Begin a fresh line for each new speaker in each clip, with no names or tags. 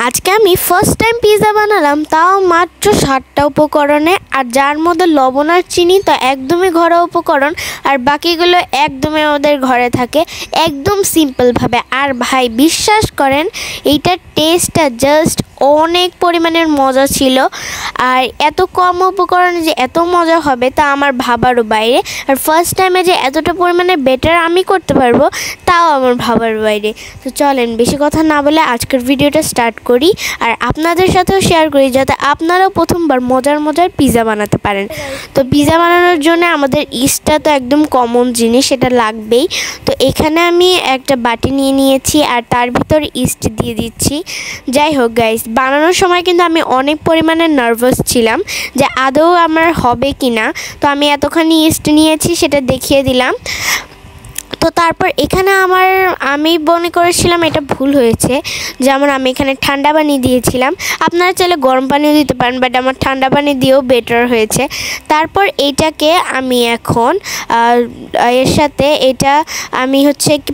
আজকে আমি first time pizza বানালাম, তাও মাত্র 7টা উপকরণে, আর যার মধ্যে লবণ আর চিনি তো একদমই ঘরোয়া উপকরণ, আর বাকিগুলো একদমই আমাদের ঘরে থাকে একদম সিম্পলভাবে। আর ভাই বিশ্বাস করেন এইটার টেস্টটা জাস্ট অনেক পরিমাণের মজা ছিল। আর এত কম উপকরণে যে এত মজা হবে তা আমার ভাবারও বাইরে। আর ফার্স্ট টাইমে যে এতটা পরিমাণে বেটার আমি করতে পারবো তাও আমার ভাবার বাইরে। তো চলেন বেশি কথা না বলে আজকের ভিডিওটা স্টার্ট করি, আর আপনাদের সাথেও শেয়ার করি যাতে আপনারাও প্রথমবার মজার মজার পিৎজা বানাতে পারেন। তো পিৎজা বানানোর জন্য আমাদের ইস্টটা তো একদম কমন জিনিস, সেটা লাগবেই। তো এখানে আমি একটা বাটি নিয়ে নিয়েছি আর তার ভিতর ইস্ট দিয়ে দিচ্ছি। যাই হোক গাইস, বানানোর সময় কিন্তু আমি অনেক পরিমাণে নার্ভাস ছিলাম যে আদৌ আমার হবে কি না। তো আমি এতখানি ইস্ট নিয়েছি সেটা দেখিয়ে দিলাম। তো তারপর এখানে আমি মনে করেছিলাম এটা ভুল হয়েছে, যেমন আমি এখানে ঠান্ডা পানি দিয়েছিলাম। আপনারা চাইলে গরম পানিও দিতে পারেন, বাট আমার ঠান্ডা পানি দিয়েও বেটার হয়েছে। তারপর এইটাকে আমি এখন এর সাথে আমি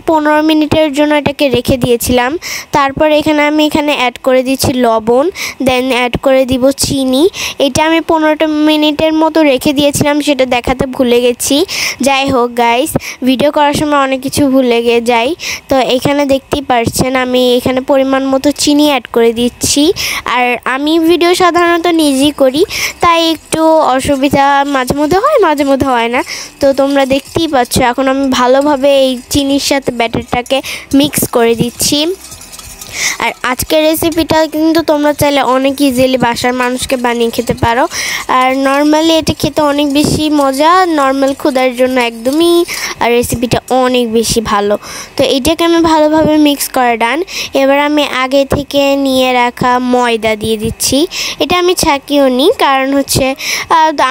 15 মিনিটের জন্য এটাকে রেখে দিয়েছিলাম। তারপর আমি এখানে অ্যাড করে দিচ্ছি লবণ, দেন অ্যাড করে দিব চিনি। এটা আমি 15 মিনিটের মতো রেখে দিয়েছিলাম, সেটা দেখাতে ভুলে গেছি। যাই হোক গাইস, ভিডিও করার সময় অনেক কিছু ভুলে যাই। তো এখানে দেখতেই পাচ্ছেন আমি এখানে পরিমাণ মতো চিনি অ্যাড করে দিচ্ছি। আর আমি ভিডিও সাধারণত নিজেই করি, তাই একটু অসুবিধা মাঝে মধ্যে হয়, মাঝে মধ্যে হয় না। তো তোমরা দেখতেই পাচ্ছ এখন আমি ভালোভাবে এই চিনির সাথে ব্যাটারটাকে মিক্স করে দিচ্ছি। আর আজকের রেসিপিটা কিন্তু তোমরা চাইলে অনেক ইজিলি বাসার মানুষকে বানিয়ে খেতে পারো। আর নর্মালি এটা খেতে অনেক বেশি মজা, নর্মাল ক্ষুধার জন্য একদমই রেসিপিটা অনেক বেশি ভালো। তো এইটাকে আমি ভালোভাবে মিক্স করে ডান। এবার আমি আগে থেকে নিয়ে রাখা ময়দা দিয়ে দিচ্ছি। এটা আমি ছাঁকিও নি, কারণ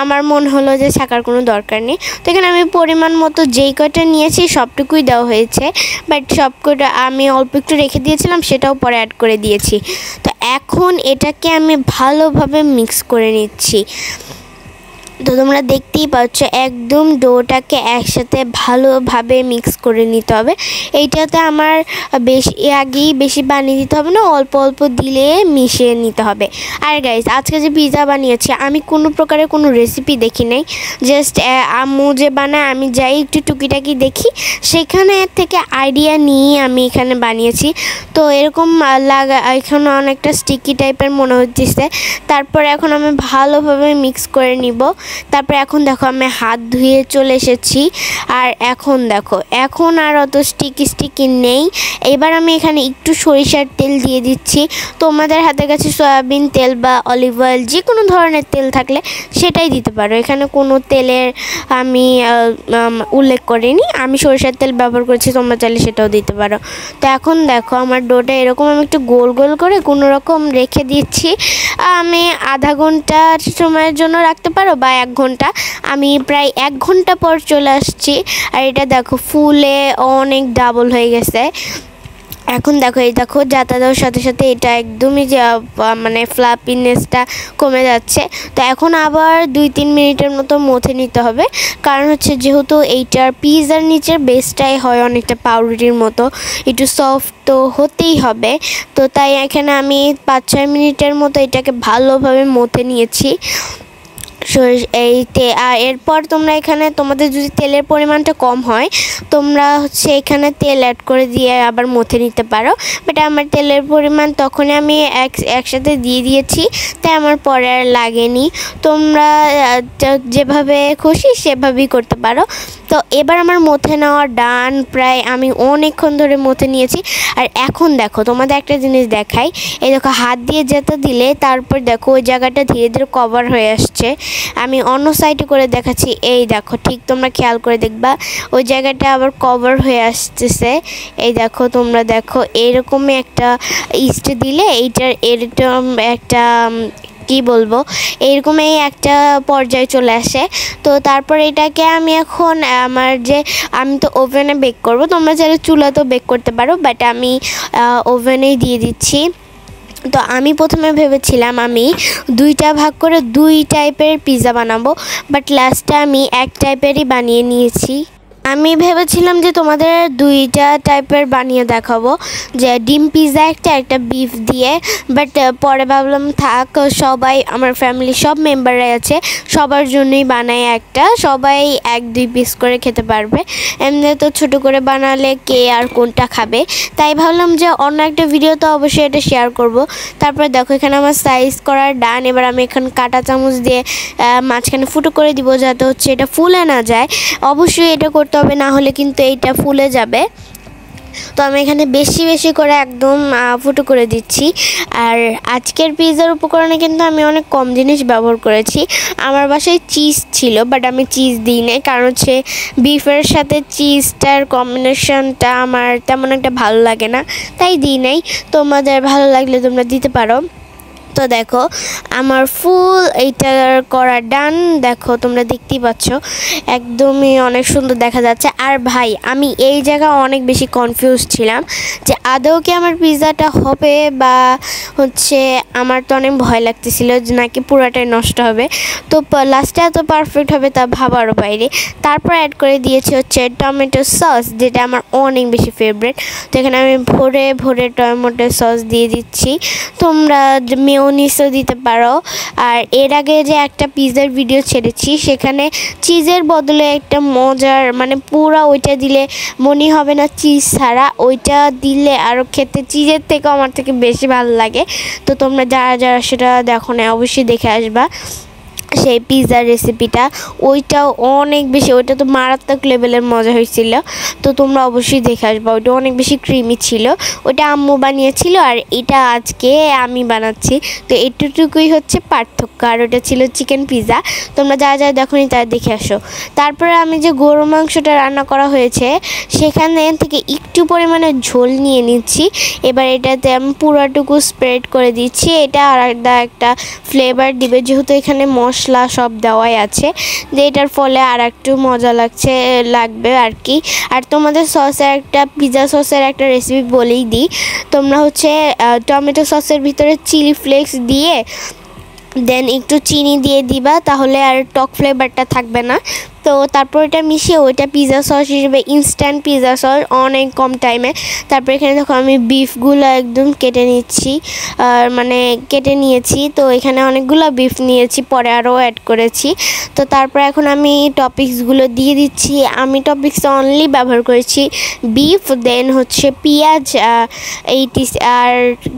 আমার মনে হলো যে ছাঁকার কোনো দরকার নেই। তো এখানে আমি পরিমাণ মতো যেই কয়টা নিয়েছি সবটুকুই দেওয়া হয়েছে, বাট সব কয়টা আমি অল্প একটু রেখে দিয়েছিলাম, সেটাও পরে অ্যাড করে দিয়েছি। তো এখন এটাকে আমি ভালোভাবে মিক্স করে নিচ্ছি। তো তোমরা দেখতেই পাচ্ছ একদম ডোটাকে একসাথে ভালোভাবে মিক্স করে নিতে হবে। এইটাতে আমার আগেই বেশি বানিয়ে দিতে হবে না, অল্প অল্প দিলে মিশিয়ে নিতে হবে। আর গাইস, আজকে যে পিৎজা বানিয়েছি আমি কোনো প্রকারের কোনো রেসিপি দেখি নাই, জাস্ট আম্মু যে বানায় আমি যাই একটু টুকিটাকি দেখি, সেখানে থেকে আইডিয়া নিয়ে আমি এখানে বানিয়েছি। তো এরকম এখানে অনেকটা স্টিকি টাইপের মনে হচ্ছে। তারপর এখন আমি ভালোভাবে মিক্স করে নিব। তারপরে এখন দেখো আমি হাত ধুয়ে চলে এসেছি। আর এখন আর অত স্টিকি নেই। এবার আমি এখানে একটু সরিষার তেল দিয়ে দিচ্ছি। তোমাদের হাতের কাছে সয়াবিন তেল বা অলিভ অয়েল যে কোনো ধরনের তেল থাকলে সেটাই দিতে পারো। এখানে কোনো তেলের আমি উল্লেখ করিনি, আমি সরিষার তেল ব্যবহার করেছি, তোমরা চাইলে সেটাও দিতে পারো। তো এখন দেখো আমার ডোটা এরকম আমি একটু গোল গোল করে কোনো রকম রেখে দিচ্ছি। আমি আধা ঘন্টা সময়ের জন্য রাখতে পারো বা 1 ঘন্টা। আমি প্রায় 1 ঘন্টা পর চলে আসছি, আর এটা দেখো ফুলে অনেক ডাবল হয়ে গেছে। এখন দেখো যাতা দেওয়ার সাথে সাথে এটা একদমই ফ্লাপিনেসটা কমে যাচ্ছে। তো এখন আবার 2-3 মিনিটের মতো মথে নিতে হবে, কারণ যেহেতু এইটার পিৎজার নিচের বেসটাই হয় অনেকটা পাউরুটির মতো, একটু সফট তো হতেই হবে। তো তাই এখানে আমি 5-6 মিনিটের মতো এটাকে ভালোভাবে মথে নিয়েছি। আর এরপর তোমরা এখানে তোমাদের যদি তেলের পরিমাণটা কম হয় তোমরা এখানে তেল অ্যাড করে দিয়ে আবার মথে নিতে পারো, বাট আমার তেলের পরিমাণ তখনই আমি একসাথে দিয়ে দিয়েছি, তাই আমার পরে আর লাগেনি। তোমরা যেভাবে খুশি সেভাবেই করতে পারো। তো এবার আমার মথে নেওয়া ডান, প্রায় আমি অনেকক্ষণ ধরে মথে নিয়েছি। আর এখন দেখো তোমাদের একটা জিনিস দেখাই, এই দেখো হাত দিয়ে যেতে দিলে তারপর দেখো ওই জায়গাটা ধীরে ধীরে কভার হয়ে আসছে। আমি অন্য সাইডে করে দেখাচ্ছি, এই দেখো ঠিক তোমরা খেয়াল করে দেখবা ওই জায়গাটা আবার কভার হয়ে আসতেছে। এই দেখো তোমরা দেখো এরকমই একটা ইস্ট দিলে এরকম একটা এরকমই একটা পর্যায়ে চলে আসে। তো তারপর এটাকে আমি এখন আমি তো ওভেনে বেক করব, তোমরা চাইলে চুলাতেও বেক করতে পারো, বাট আমি ওভেনেই দিয়ে দিচ্ছি। তো আমি প্রথমে ভেবেছিলাম আমি 2টা ভাগ করে 2 টাইপের পিৎজা বানাবো, বাট লাস্টে আমি 1 টাইপেরই বানিয়ে নিয়েছি। আমি ভেবেছিলাম যে তোমাদের দুইটা টাইপের বানিয়ে দেখাবো, যে ডিম পিৎজা একটা বিফ দিয়ে, বাট পরে ভাবলাম থাক, সবাই আমার ফ্যামিলি সব মেম্বাররা আছে, সবার জন্যই বানাই একটা, সবাই 1-2 পিস করে খেতে পারবে। এমনি তো ছোটো করে বানালে কে আর কোনটা খাবে, তাই ভাবলাম যে অন্য একটা ভিডিও তো অবশ্যই এটা শেয়ার করব। তারপরে দেখো এখানে আমার সাইজ করার ডান। এবার আমি এখানে কাঁটা চামচ দিয়ে মাঝখানে ফুটো করে দিব, যাতে হচ্ছে এটা ফুলে না যায়। অবশ্যই এটা করতে হবে, না হলে কিন্তু এইটা ফুলে যাবে। তো আমি এখানে বেশি বেশি করে একদম ফুটো করে দিচ্ছি। আর আজকের পিৎজার উপকরণে কিন্তু আমি অনেক কম জিনিস ব্যবহার করেছি। আমার বাসায় চিজ ছিল, বাট আমি চিজ দিই নাই, কারণ হচ্ছে বিফের সাথে চিজটার কম্বিনেশনটা আমার তেমন একটা ভালো লাগে না, তাই দিই নাই। তোমাদের ভালো লাগলে তোমরা দিতে পারো। তো দেখো আমার ফুল এইটার করা ডান, দেখো তোমরা দেখতেই পাচ্ছ একদমই অনেক সুন্দর দেখা যাচ্ছে। আর ভাই আমি এই জায়গায় অনেক বেশি কনফিউজ ছিলাম যে আদৌ কি আমার পিৎজাটা হবে, বা হচ্ছে আমার তো অনেক ভয় লাগতেছিল যে নাকি পুরোটাই নষ্ট হবে। তো লাস্টে এত পারফেক্ট হবে তা ভাবারও বাইরে। তারপর অ্যাড করে দিয়েছি হচ্ছে টমেটো সস, যেটা আমার অনেক বেশি ফেভারিট। তো এখানে আমি ভরে ভরে টমেটো সস দিয়ে দিচ্ছি। তোমরা মেয়োনিজও দিতে পারো। আর এর আগে যে একটা পিৎজার ভিডিও ছেড়েছি, সেখানে চিজের বদলে একটা মজার, মানে পুরো ওইটা দিলে মনে হবে না চিজ ছাড়া, ওইটা দিলে আরও খেতে চিজের থেকেও আমার থেকে বেশি ভালো লাগে। তো তোমরা যারা যারা সেটা দেখো না, অবশ্যই দেখে আসবা সেই পিৎজার রেসিপিটা। ওইটাও অনেক বেশি, ওইটা তো মারাত্মক লেভেলের মজা হয়েছিল। তো তোমরা অবশ্যই দেখে আসবা, ওইটা অনেক বেশি ক্রিমি ছিল। ওইটা আম্মু বানিয়েছিল, আর এটা আজকে আমি বানাচ্ছি। তো এটুকুই হচ্ছে পার্থক্য। আর ওটা ছিল চিকেন পিৎজা। তোমরা যা যা দেখোনি তারা দেখে আসো। তারপরে আমি যে গরু মাংসটা রান্না করা হয়েছে, সেখানে থেকে একটু পরিমাণে ঝোল নিয়ে নিচ্ছি। এবার এটাতে আমি পুরোটুকু স্প্রেড করে দিচ্ছি। এটা আলাদা একটা ফ্লেভার দিবে, যেহেতু এখানে মশলা সব দেওয়াই আছে, যে এটার ফলে আর একটু মজা লাগবে আর কি। আর তোমাদের সসের একটা, পিৎজা সসের একটা রেসিপি বলেই দিই। তোমরা হচ্ছে টমেটো সসের ভিতরে চিলি ফ্লেক্স দিয়ে দেন একটু চিনি দিয়ে দিবা, তাহলে আর টক ফ্লেভারটা থাকবে না। তো তারপর এটা মিশিয়ে ওইটা পিৎজা সস হিসেবে, ইনস্ট্যান্ট পিৎজা সস, অনেক কম টাইমে। তারপর এখানে দেখো আমি বিফগুলো একদম কেটে নিচ্ছি, মানে কেটে নিয়েছি। তো এখানে অনেকগুলো বিফ নিয়েছি, পরে আরও অ্যাড করেছি। তো তারপর এখন আমি টপিক্সগুলো দিয়ে দিচ্ছি। আমি টপিক্স অনলি ব্যবহার করেছি বিফ, দেন হচ্ছে পেঁয়াজ, আর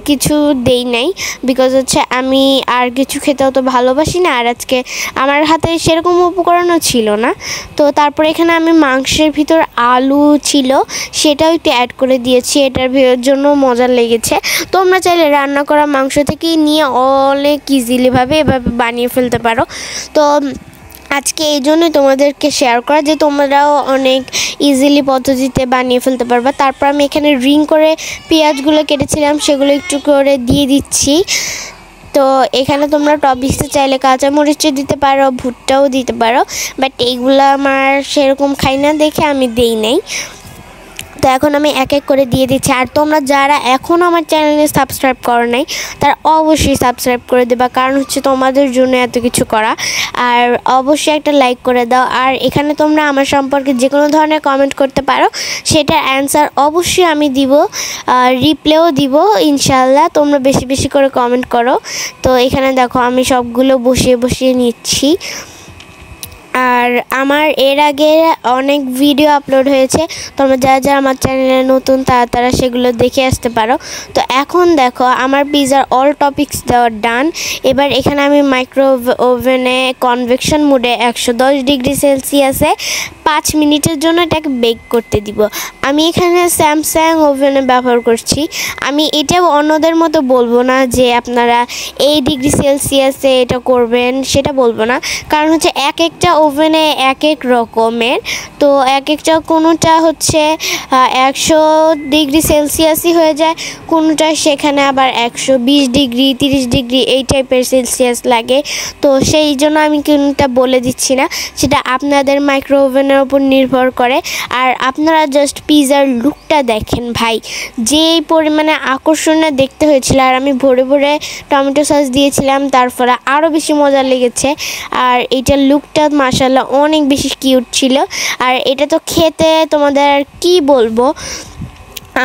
কিছু দেই নাই, বিকজ হচ্ছে আমি আর কিছু খেতেও তো ভালোবাসি না, আর আজকে আমার হাতে সেরকম উপকরণও ছিল না। তো তারপরে এখানে আমি মাংসের ভিতর আলু ছিল, সেটাও একটু অ্যাড করে দিয়েছি, এটার জন্য মজা লেগেছে। তোমরা চাইলে রান্না করা মাংস থেকে নিয়ে অনেক ইজিলিভাবে এভাবে বানিয়ে ফেলতে পারো। তো আজকে এই জন্যই তোমাদেরকে শেয়ার করা, যে তোমরাও অনেক ইজিলি পদ্ধতিতে বানিয়ে ফেলতে পারবা। তারপর আমি এখানে রিং করে পেঁয়াজগুলো কেটেছিলাম, সেগুলো একটু করে দিয়ে দিচ্ছি। তো এখানে তোমরা টপিক্সে চাইলে কাঁচামরিচও দিতে পারো, ভুট্টাও দিতে পারো, বাট এইগুলো আমার সেরকম খাই না দেখে আমি দেই নাই। তো এখন আমি এক এক করে দিয়ে দিচ্ছি। আর তোমরা যারা এখনও আমার চ্যানেলে সাবস্ক্রাইব করো নাই, তারা অবশ্যই সাবস্ক্রাইব করে দেবা, কারণ হচ্ছে তোমাদের জন্য এত কিছু করা। আর অবশ্যই একটা লাইক করে দাও। আর এখানে তোমরা আমার সম্পর্কে যে কোনো ধরনের কমেন্ট করতে পারো, সেটার অ্যান্সার অবশ্যই আমি দিব, রিপ্লাইও দিব ইনশাল্লাহ। তোমরা বেশি বেশি করে কমেন্ট করো। তো এখানে দেখো আমি সবগুলো বসিয়ে বসিয়ে নিচ্ছি। আর আমার এর আগে অনেক ভিডিও আপলোড হয়েছে, তোমরা যারা যারা আমার চ্যানেলে নতুন তারা সেগুলো দেখে আসতে পারো। তো এখন দেখো আমার পিৎজার অল টপিক্স দেওয়া ডান। এবার এখানে আমি মাইক্রো ওভেনে কনভেকশন মোডে 110 ডিগ্রি সেলসিয়াসে 5 মিনিটের জন্য এটাকে বেক করতে দিব। আমি এখানে স্যামসাং ওভেনে ব্যবহার করছি। আমি এটা অন্যদের মতো বলবো না যে আপনারা এই ডিগ্রি সেলসিয়াসে এটা করবেন, সেটা বলবো না, কারণ হচ্ছে এক একটা ওভেনে এক এক রকমের। তো এক একটা, কোনোটা হচ্ছে 100 ডিগ্রি সেলসিয়াসই হয়ে যায়, কোনোটা সেখানে আবার 120 ডিগ্রি 30 ডিগ্রি এই টাইপের সেলসিয়াস লাগে। তো সেই জন্য আমি কোনোটা বলে দিচ্ছি না, সেটা আপনাদের মাইক্রো ওভেনের আপনার উপর নির্ভর করে। আর আপনারা জাস্ট পিৎজার লুকটা দেখেন ভাই, যেই পরিমাণে আকর্ষণীয় দেখতে হয়েছিল। আর আমি ভরে ভরে টমেটো সস দিয়েছিলাম, তার ফলে আরও বেশি মজা লেগেছে। আর এইটার লুকটা মাশাআল্লাহ অনেক বেশি কিউট ছিল। আর এটা তো খেতে তোমাদের আর কি বলবো,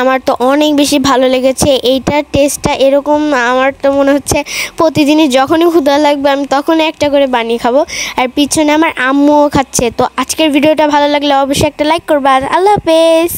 আমার তো অনেক বেশি ভালো লেগেছে এইটার টেস্টটা। এরকম আমার তো মনে হচ্ছে প্রতিদিনই যখনই ক্ষুধা লাগবে আমি তখনই একটা করে বানিয়ে খাবো। আর পিছনে আমার আম্মুও খাচ্ছে। তো আজকের ভিডিওটা ভালো লাগলে অবশ্যই একটা লাইক করবা। আল্লাহ হাফেজ।